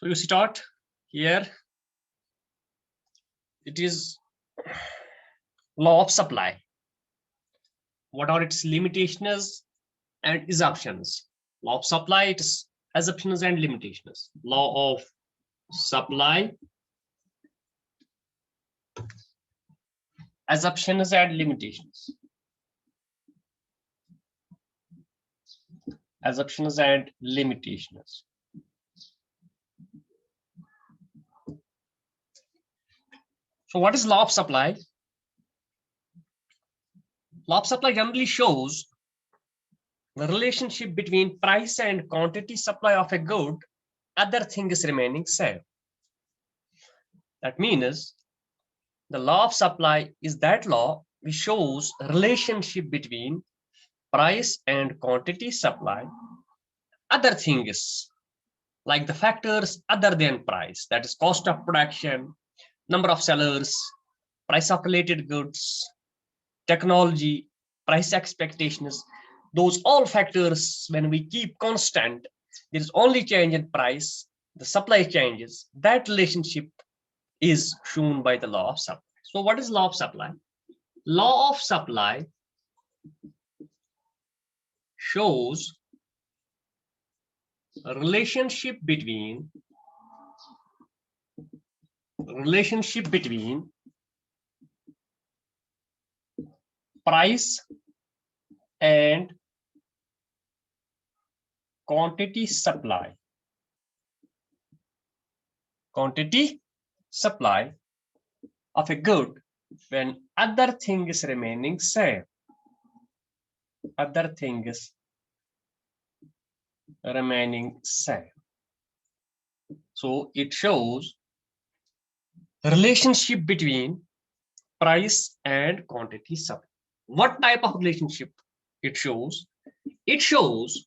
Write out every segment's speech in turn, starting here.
So you start here. It is law of supply. What are its limitations and assumptions? Law of supply, it is assumptions and limitations. Law of supply, assumptions and limitations. Assumptions and limitations. So what is law of supply? Law of supply generally shows the relationship between price and quantity supply of a good, other things remaining same. That means the law of supply is that law which shows relationship between price and quantity supply, other things like the factors other than price, that is cost of production, number of sellers, price of related goods, technology, price expectations. Those all factors, when we keep constant, there is only change in price, the supply changes. That relationship is shown by the law of supply. So what is law of supply? Law of supply shows a relationship between price and quantity supply. Quantity supply of a good when other things remaining same. Other things remaining same. So it shows relationship between price and quantity supply. What type of relationship it shows? It shows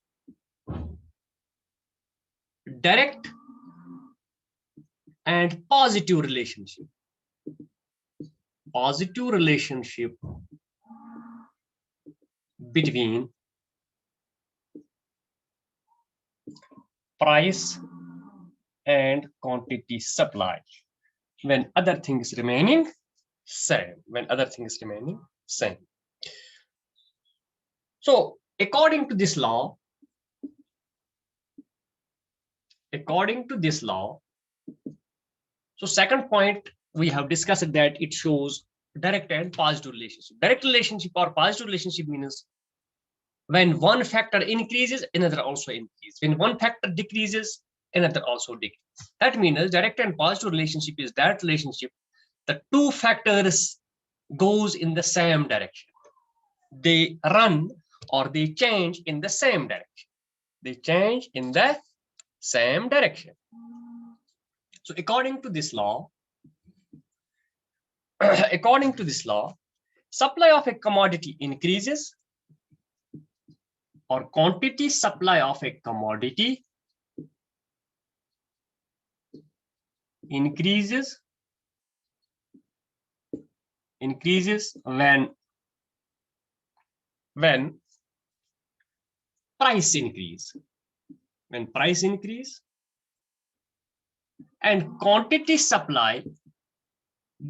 direct and positive relationship. Positive relationship between price and quantity supply when other things remaining same. When other things remaining same. So according to this law, so second point we have discussed that it shows direct and positive relationship. Direct relationship or positive relationship means when one factor increases, another also increases. When one factor decreases, another also decreases. That means direct and positive relationship is that relationship the two factors goes in the same direction. They run or they change in the same direction. They change in the same direction. So according to this law, supply of a commodity increases or quantity supply of a commodity increases when price increase. When price increase and quantity supply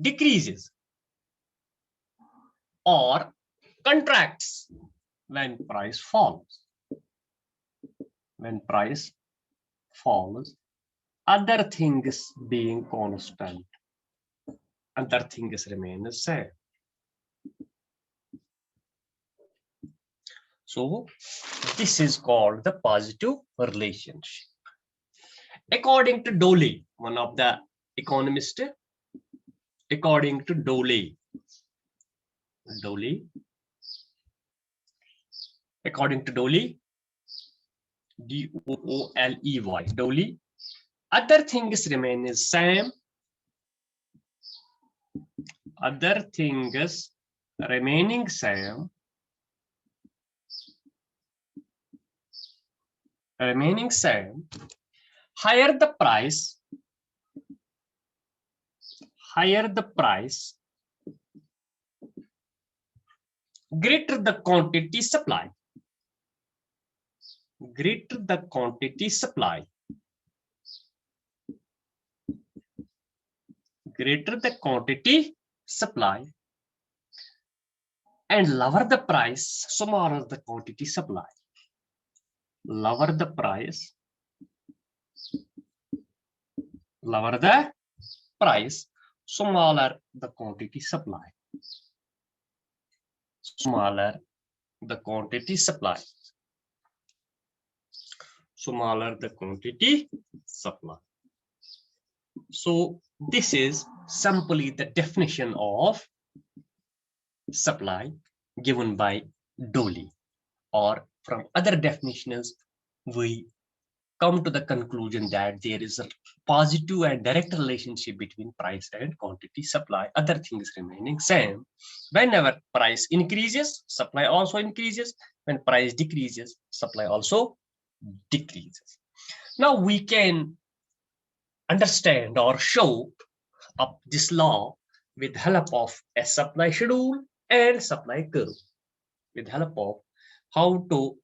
decreases or contracts when price falls. When price falls, other things being constant, other things remain the same. So this is called the positive relationship. According to Dole, one of the economists, according to Dole, according to Dole, D-O-O-L-E-Y, Dole, other things remain the same. Other things remaining same. Remaining same. Higher the price, greater the quantity supply. Greater the quantity supply. greater the quantity supply and lower the price, smaller the quantity supply. Lower the price, smaller the quantity supply. Smaller the quantity supply. Smaller the quantity supply. So this is simply the definition of supply given by Doley, or from other definitions we come to the conclusion that there is a positive and direct relationship between price and quantity supply, other things remaining same. Whenever price increases, supply also increases. When price decreases, supply also decreases. Now we can understand or show up this law with help of a supply schedule and supply curve, with help of how to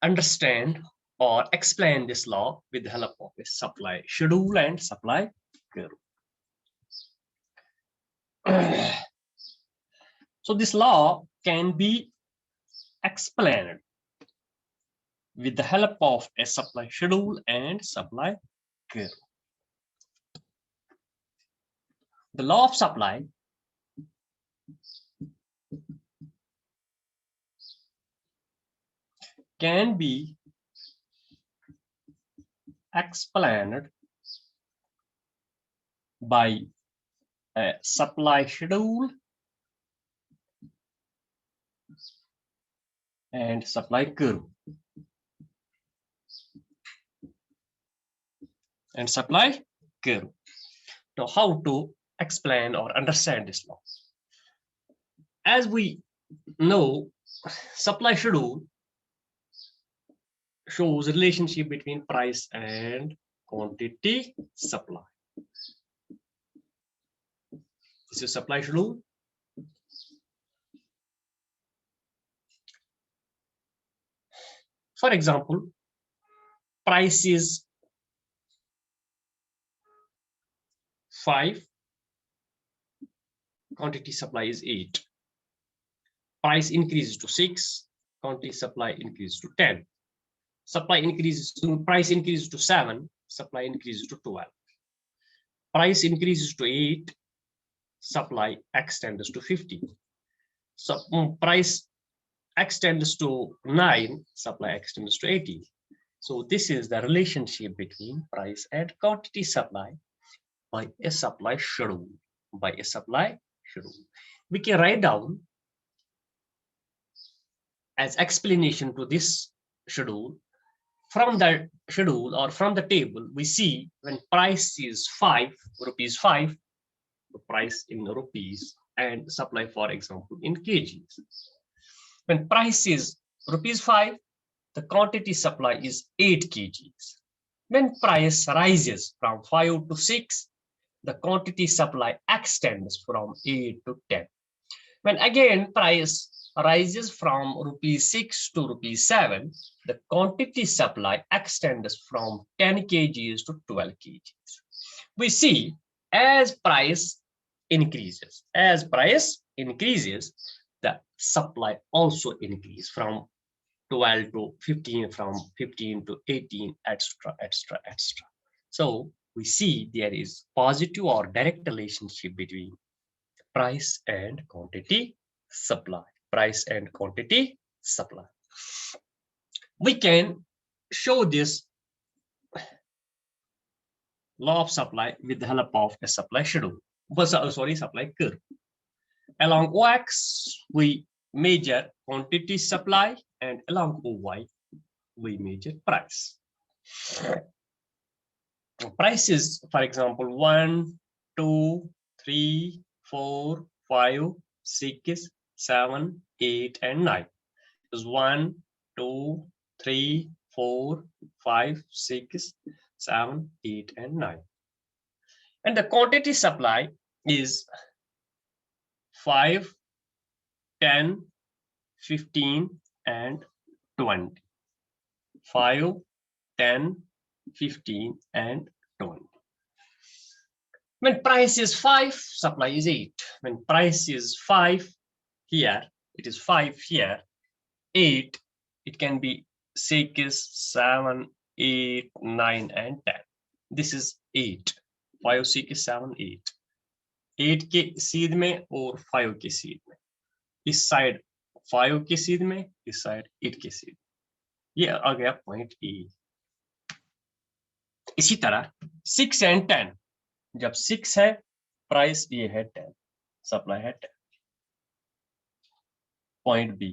understand or explain this law with the help of a supply schedule and supply curve. So this law can be explained with the help of a supply schedule and supply curve. The law of supply can be explained by a supply schedule and supply curve. And supply curve. Now, how to explain or understand this law? As we know, supply schedule shows relationship between price and quantity supply. This is supply schedule. For example, price is 5, quantity supply is 8. Price increases to 6, quantity supply increases to 10. Price increases to 7, supply increases to 12. Price increases to 8, supply extends to 15. So price extends to 9, supply extends to 18. So this is the relationship between price and quantity supply by a supply schedule. By a supply schedule, we can write down as explanation to this schedule. From the schedule or from the table, we see when price is 5, rupees 5, the price in rupees, and supply, for example, in kgs. When price is rupees 5, the quantity supply is 8 kgs. When price rises from 5 to 6, the quantity supply extends from 8 to 10. When again price rises from rupees 6 to rupees 7, the quantity supply extends from 10 kgs to 12 kgs. We see as price increases, the supply also increases from 12 to 15, from 15 to 18, etc., etc., etc. So we see there is positive or direct relationship between price and quantity supply. Price and quantity supply. We can show this law of supply with the help of a supply schedule. Supply curve. Along OX, we measure quantity supply, and along OY, we measure price. Prices, for example, 1, 2, 3, 4, 5, 6, 7, 8, and 9. Is 1, 2, 3, 4, 5, 6, 7, 8, and 9. And the quantity supply is 5, 10, 15, and 20. 5, 10, 15, and 20. When price is 5, supply is 8. When price is 5 here, it is 5 here, 8, it can be 6, 7, 8, 9, and 10. This is 8. 5, 6, 7, 8. 8 के सीध में और 5 के सीध में. इस side 5 के सीध में, इस साइड 8 के सीध. ये आ गया पॉइंट E. इसी तरह 6 and 10. जब 6 है, प्राइस ये है 10, सप्लाई है 10. Point B.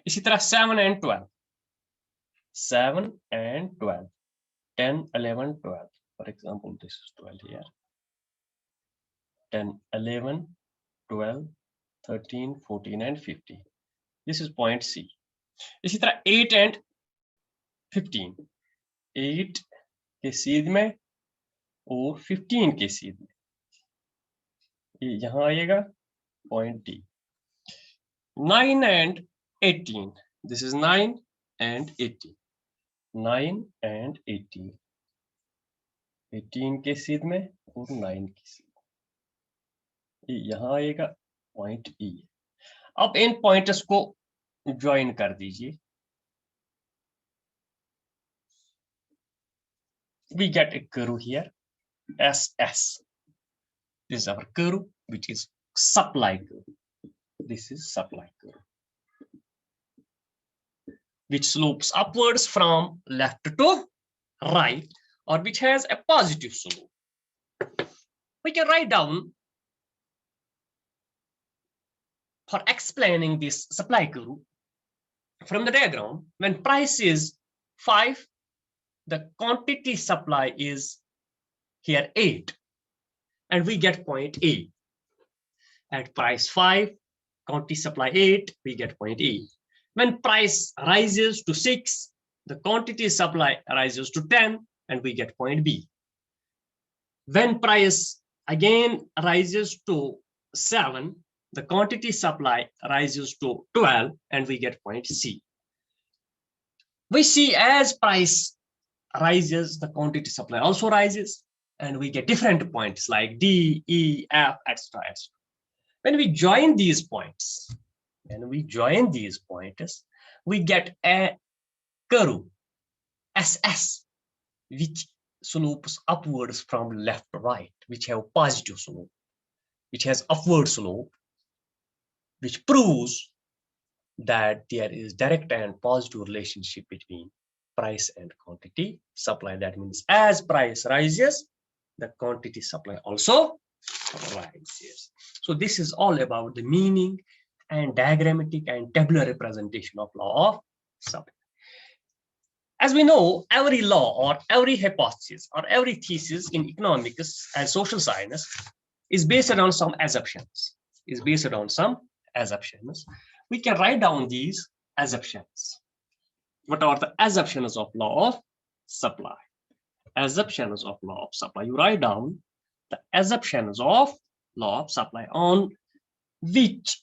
इसी तरह 7 and 12. 7 and 12. 10, 11, 12. For example, this is 12 here. 10, 11, 12, 13, 14, and 15. This is point C. इसी तरह 8 and 15. 8 के सीध में और 15 के सीध में. ये यहाँ आएगा point D. 9 and 18. This is 9 and 18. 9 and 18. 18 के सीध में और 9 के सीध में. ये यहाँ आएगा point E. अब इन पॉइंट्स को ज्वाइन कर दीजिए. We get a curve here, SS. This is our curve, which is supply curve. This is supply curve, which slopes upwards from left to right, or which has a positive slope. We can write down, for explaining this supply curve, from the diagram, when price is 5, the quantity supply is here 8, and we get point A. At price 5, quantity supply 8, we get point A. When price rises to 6, the quantity supply rises to 10, and we get point B. When price again rises to 7, the quantity supply rises to 12, and we get point C. We see as price rises, the quantity supply also rises, and we get different points like D, E, F, etc. When we join these points, we get a curve SS, which slopes upwards from left to right, which have positive slope, which has upward slope, which proves that there is direct and positive relationship between price and quantity supply. That means as price rises, the quantity supply also rises. So this is all about the meaning and diagrammatic and tabular representation of law of supply. As we know, every law or every hypothesis or every thesis in economics and social science is based on some assumptions. We can write down these assumptions. What are the assumptions of law of supply? Assumptions of law of supply. You write down the assumptions of law of supply, on which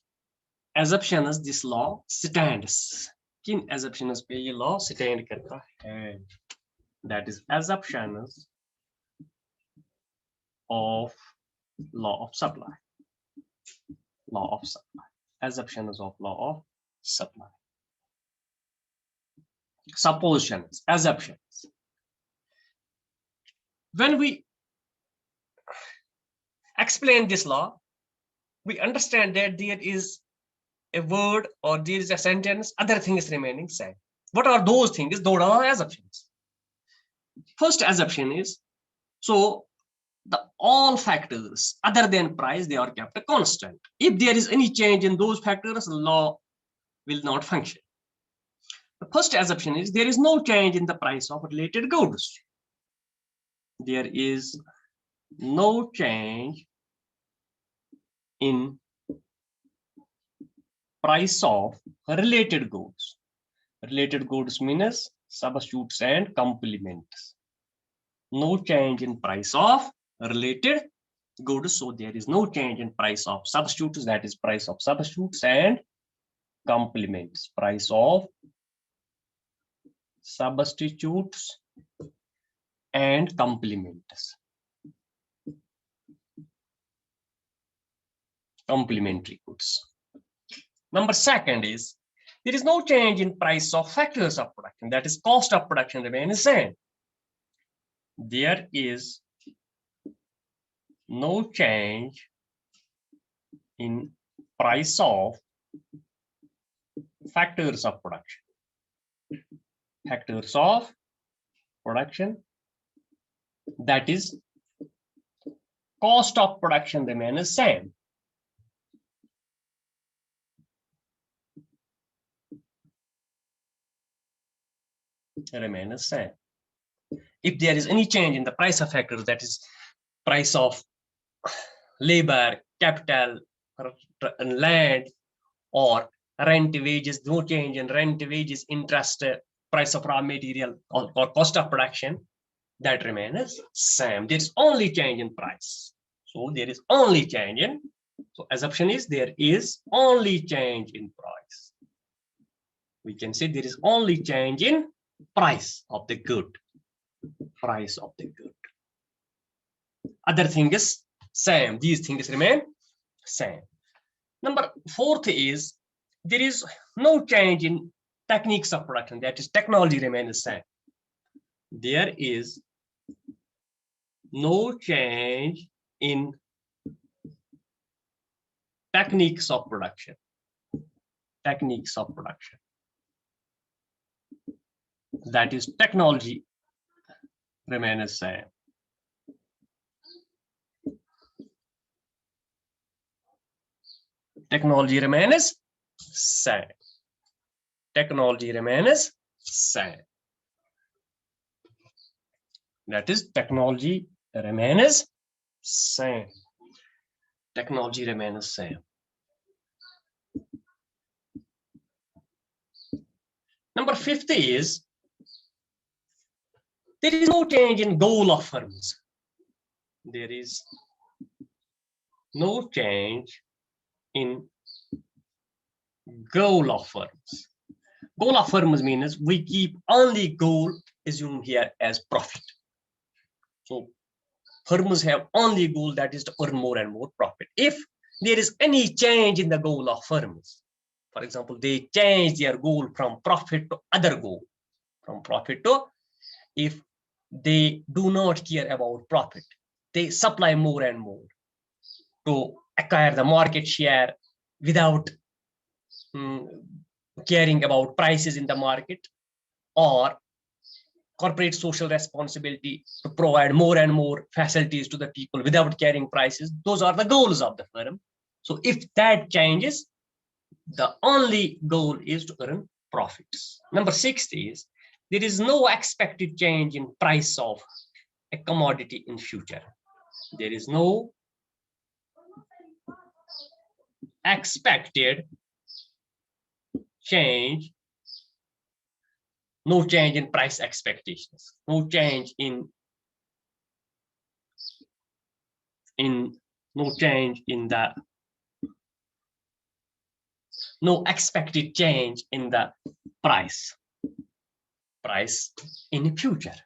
assumptions this law stands. किन assumptions पे ये law stand करता है? That is assumptions of law of supply. Law of supply. Assumptions of law of supply. Suppositions, assumptions. When we explain this law, we understand that there is a word or there is a sentence, other things remaining same. What are those things? Those are assumptions. First assumption is, so the all factors other than price, they are kept constant. If there is any change in those factors, the law will not function. The first assumption is there is no change in the price of related goods. There is no change in price of related goods. Related goods means substitutes and complements. No change in price of related goods. So there is no change in price of substitutes, that is price of substitutes and complements. Price of substitutes and complements. complementary goods. Number second is there is no change in price of factors of production, that is cost of production remains the same. There is no change in price of factors of production. Factors of production, that is cost of production remains the same. Remain the same. If there is any change in the price of factors, that is price of labor, capital, land, or rent, wages, no change in rent, wages, interest, price of raw material, or cost of production, that remains same. There is only change in price. So there is only change in, so assumption is there is only change in price. We can say there is only change in price of the good. Price of the good. Other thing is same. These things remain same. Number fourth is there is no change in techniques of production, that is technology remains the same. There is no change in techniques of production. Techniques of production, that is technology remains the same. Technology remains same. Technology remains same. That is technology remains same. Technology remains same. Number 50 is there is no change in goal of firms. There is no change in goal of firms. Goal of firms means we keep only goal assumed here as profit. So firms have only goal, that is to earn more and more profit. If there is any change in the goal of firms, for example, they change their goal from profit to other goal, from profit to, if they do not care about profit, they supply more and more to acquire the market share without caring about prices in the market, or corporate social responsibility to provide more and more facilities to the people without caring prices. Those are the goals of the firm. So if that changes, the only goal is to earn profits. Number 60 is there is no expected change in price of a commodity in future. There is no expected change, no change in price expectations, no change in no expected change in the price in future.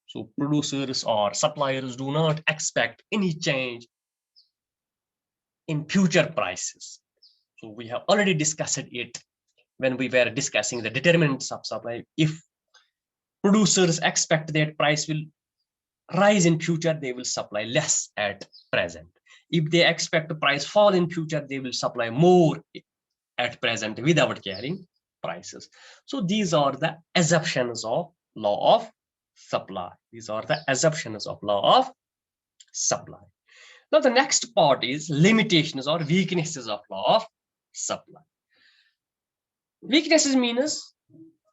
So producers or suppliers do not expect any change in future prices. So we have already discussed it when we were discussing the determinants of supply. If producers expect that price will rise in future, they will supply less at present. If they expect the price fall in future, they will supply more at present without caring prices. So these are the assumptions of law of supply. These are the assumptions of law of supply. Now the next part is limitations or weaknesses of law of supply. Weaknesses means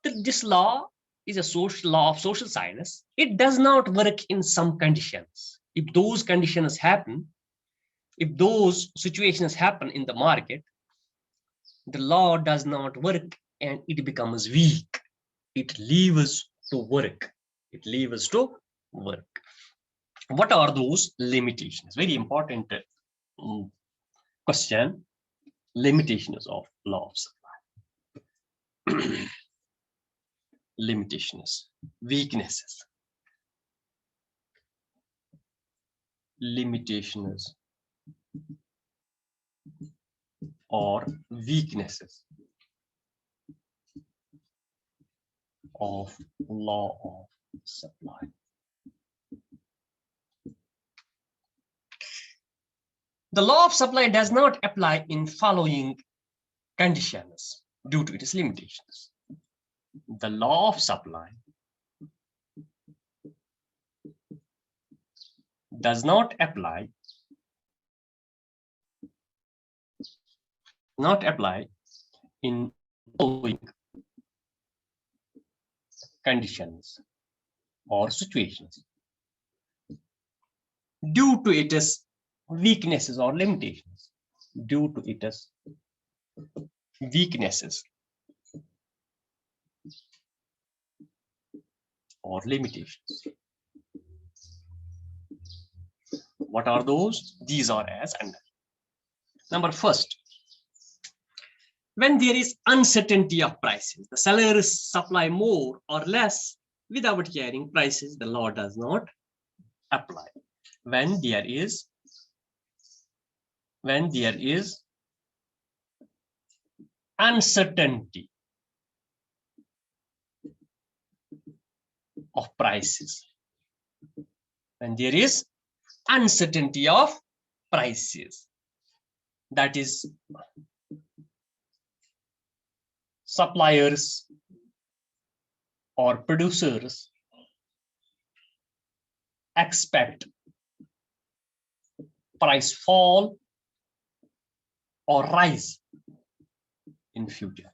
that this law is a social law of social science. It does not work in some conditions. If those conditions happen, if those situations happen in the market, the law does not work and it becomes weak. It leaves to work. It leaves to work. What are those limitations? Very important question. Limitations of law of supply. Limitations, weaknesses. limitations or weaknesses of law of supply. The law of supply does not apply in following conditions due to its limitations. The law of supply does not apply in following conditions or situations due to its weaknesses or limitations. Due to its weaknesses or limitations. What are those? These are as under. Number first, when there is uncertainty of prices, the sellers supply more or less without caring prices, the law does not apply. When there is uncertainty of prices, when there is uncertainty of prices, that is, suppliers or producers expect price fall or rise in future.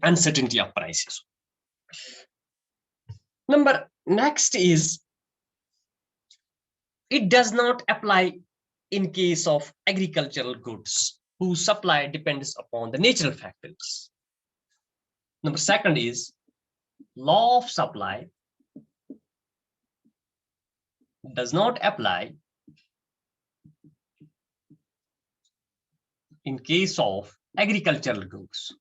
Uncertainty of prices. Next is, it does not apply in case of agricultural goods whose supply depends upon the natural factors. Number second is, law of supply does not apply in case of agricultural goods.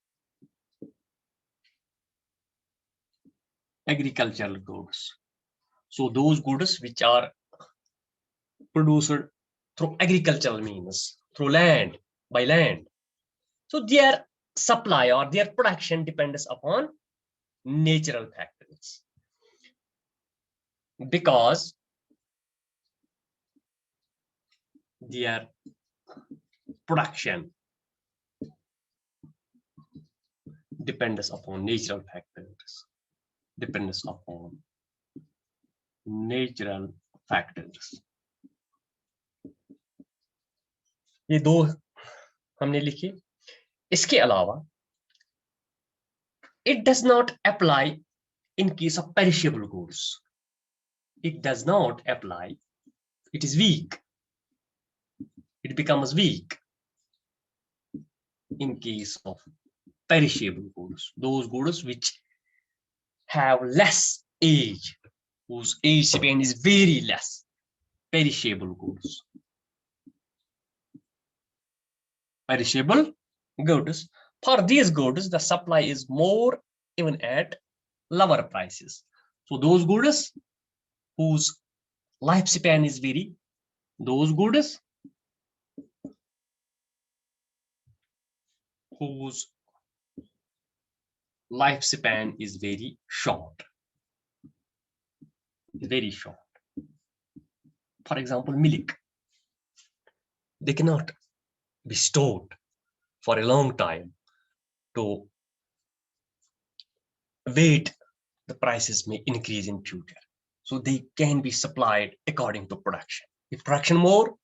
Agricultural goods. So those goods which are produced through agricultural means, through land, by land. So their supply or their production depends upon natural factors. Because their production depends upon natural factors. Depends upon natural factors. ये दो हमने लिखे. इसके अलावा it does not apply in case of perishable goods. It does not apply. It is weak. It becomes weak in case of perishable goods. Those goods which have less age, whose age span is very less. Perishable goods. Perishable goods. For these goods, the supply is more even at lower prices. So those goods whose lifespan is very, those goods whose lifespan is very short. Very short. For example, milk. They cannot be stored for a long time to wait the prices may increase in future. So they can be supplied according to production. If production more,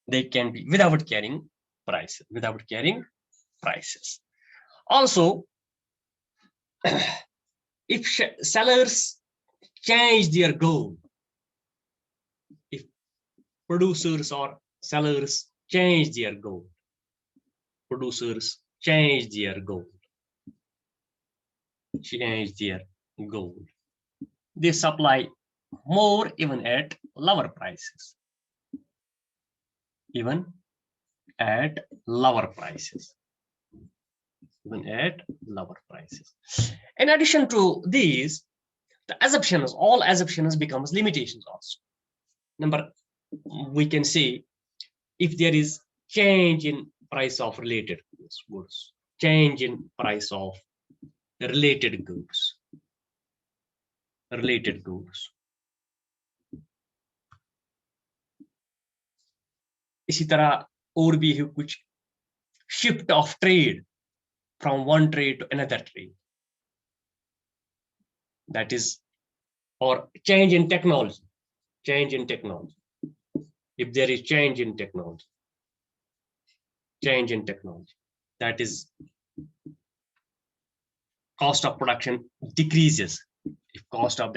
they can be without carrying prices, Also, if sellers change their goal, if producers or sellers change their goal, they supply more even at lower prices. In addition to these, the assumptions, all assumptions becomes limitations also. Number, we can say if there is change in price of related goods, change in price of related goods, इसी तरह और भी है कुछ, shift of trade from one trade to another trade, that is, or change in technology, if there is change in technology, that is, cost of production decreases. If cost of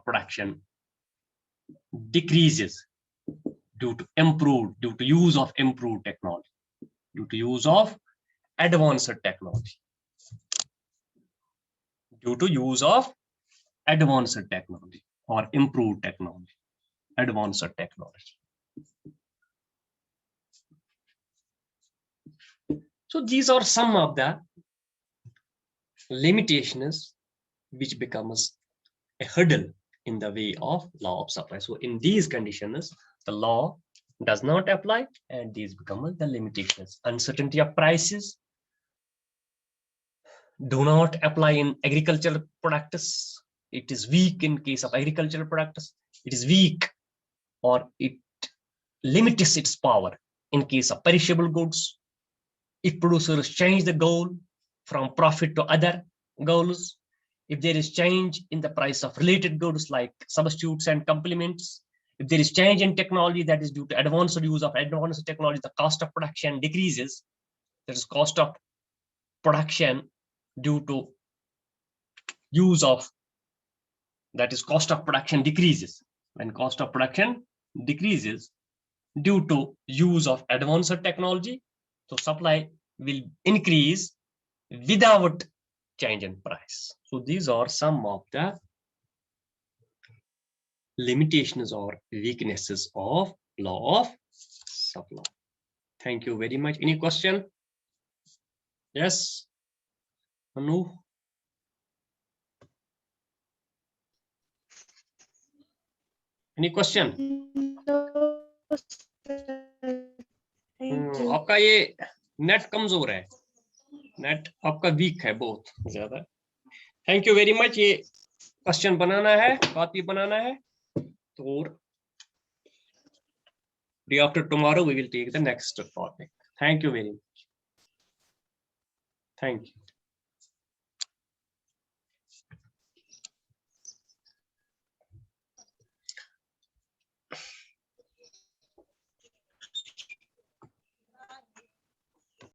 production decreases due to use of improved technology, due to use of advanced technology, or improved technology, advanced technology. So these are some of the limitations which becomes a hurdle in the way of law of supply. So in these conditions, the law does not apply, and these become the limitations. Uncertainty of prices do not apply in agricultural products. It is weak in case of agricultural products. It is weak, or it limits its power in case of perishable goods. If producers change the goal from profit to other goals, if there is change in the price of related goods like substitutes and complements, if there is change in technology that is due to advanced use of advanced technology, the cost of production decreases. There is cost of production due to use of, that is, cost of production decreases. When cost of production decreases due to use of advanced technology, so supply will increase without change in price. So these are some of the limitations or weaknesses of law of supply. Thank you very much. Any question? Yes, Anu? Any question? आपका ये net कमजोर है, net आपका week है बहुत ज्यादा. Thank you very much. ये question बनाना है, कॉपी बनाना है, तो day after tomorrow we will take the next topic. Thank you very much. Thank you.